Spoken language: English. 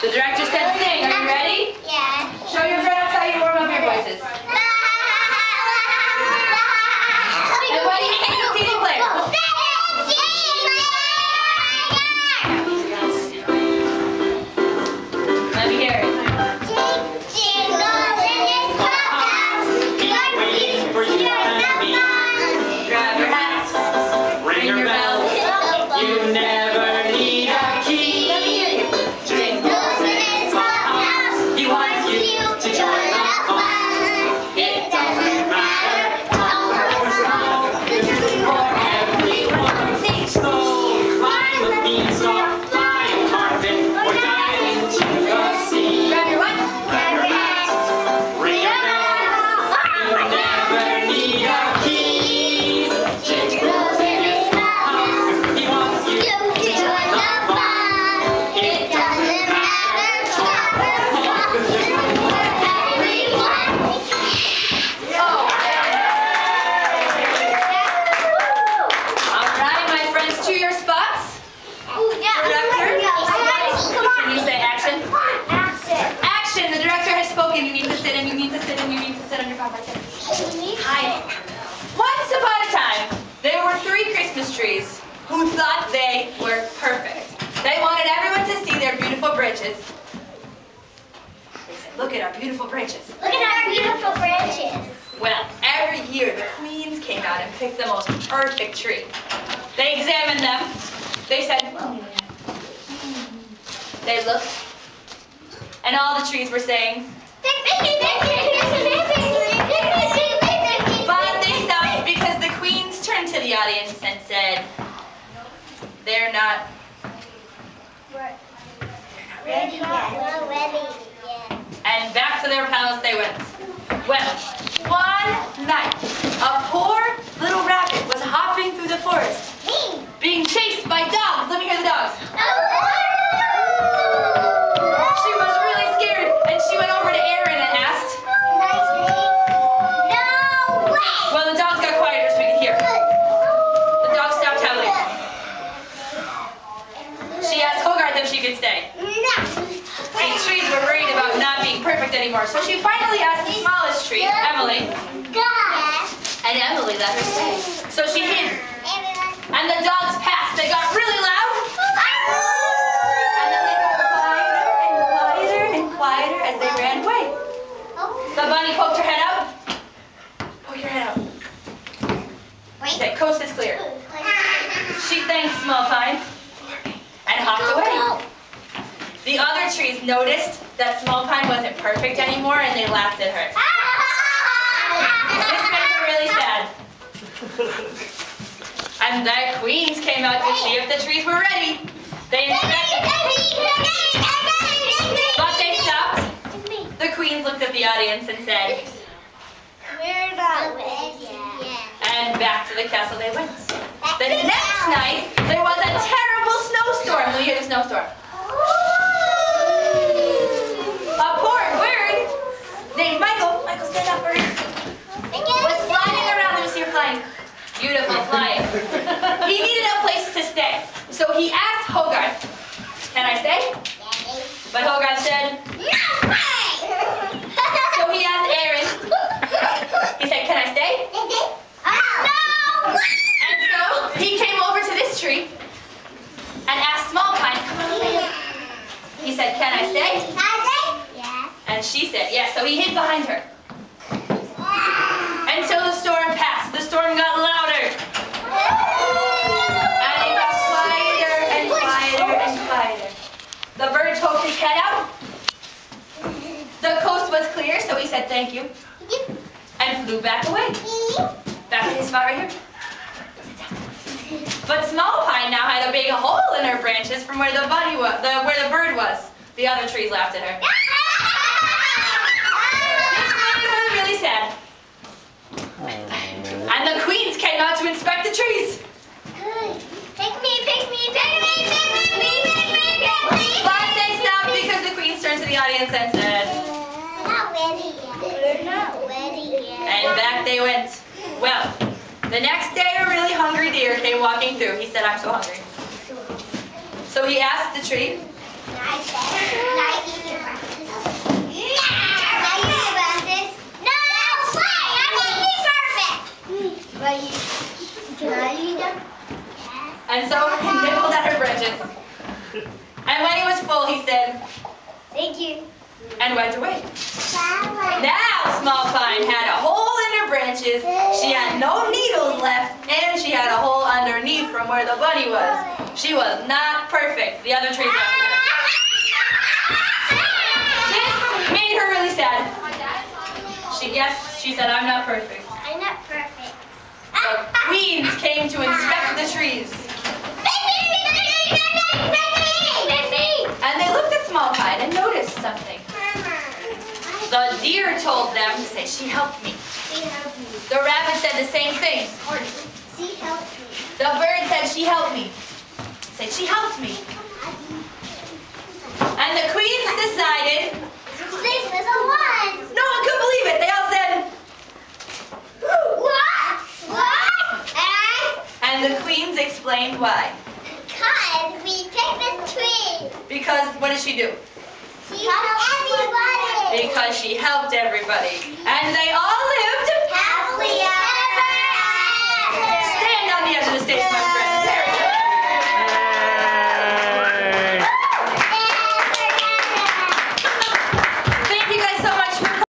The director said sing. Are you ready? Yeah. Show your friends how you warm up your voices. And what do you think the CD player? Let me hear it. Grab your hats. Ring your bells. You never need a key. Let me hear you. Jingles in his house. He wants you to join the fun. It doesn't matter how or small. For everyone. So climb a beanstalk, fly a carpet, or dive into the sea. Grab your what? Grab your hats. Ring your bells. You never need a key. Jingles in his house. He wants you to join the fun. It doesn't matter how or small. For everyone. Alright, my friends, to your spots. Director, can you say action? Action! The director has spoken. You need to sit and you need to sit and you need to sit on your pop. Hi. Once upon a time, there were 3 Christmas trees who thought they were perfect. They wanted everyone to see their beautiful branches. They said, look at our beautiful branches. Look at our beautiful branches. Well, every year the queens came out and picked the most perfect tree. They examined them. They said, they looked, and all the trees were saying, but they stopped because the queens turned to the audience and said, they're not ready yet. And back to their palace they went. Well, one night, a poor little rabbit was hopping through the forest, being chased by dogs. Let me hear the dogs. She was really scared, and she went over to Aaron and asked. Well, the dogs got quieter so we could hear. The dogs stopped howling. She asked Hogarth if she could stay. The trees were worried about not being perfect anymore, so she finally asked the smallest tree, Emily, and Emily let her stay. So she hid, and the dogs passed. They got really loud, and then they got quieter and quieter as they ran away. The bunny poked her head out. Poke your head out. She said, coast is clear. She thanked Small Pine and hopped away. The other trees noticed that Small Pine wasn't perfect anymore and they laughed at her. This made her really sad. And the queens came out to see if the trees were ready. They inspected, but they stopped. The queens looked at the audience and said, We're not ready yet. and back to the castle they went. The next night, there was a terrible snowstorm. Will you hear the snowstorm? A poor bird named Michael stand up, bird, was flying around. Let me see her flying. Beautiful flying. He needed a place to stay. So he asked Hogarth, can I stay? But Hogarth said, no way! So he asked Aaron, he said, can I stay? No! And so he came over to this tree and asked Small Pine, come on over. He said, can I stay? Yes. And she said, yes. So he hid behind her. Until the storm passed. The storm got louder. And it got quieter and quieter and quieter. The bird poked his head out. The coast was clear, so he said thank you. And flew back away. Back to his spot right here. But Small Pine now had a big hole in her branches from where the bunny was, where the bird was. The other trees laughed at her. This made her really sad. And the queens came out to inspect the trees. Pick me, pick me, pick me, pick me, pick me, pick me, pick me. But they stopped because the queens turned to the audience and said, We're not ready yet. We're not ready yet. and back they went. Well, the next day a really hungry deer came walking through. He said, I'm so hungry. So he asked the tree, Can I eat them? And so he nibbled at her branches. And when he was full, he said, Thank you. and went away. Now Small Pine had a hole in her branches, she had no needles left, and she had a hole underneath from where the bunny was. She was not perfect. The other trees left her. This made her really sad. She said, I'm not perfect. I'm not perfect. So queens came to inspect the trees. And they looked at Small Pine and noticed something. The deer told them to say, she helped me. The rabbit said the same thing. She helped me. The bird said, she helped me. Say, she helped me. And the queens decided. This is a one. No one could believe it. They all said, What? What? and the queens explained why. Because we picked this tree. Because, what did she do? She helped everybody. Because she helped everybody. And they all lived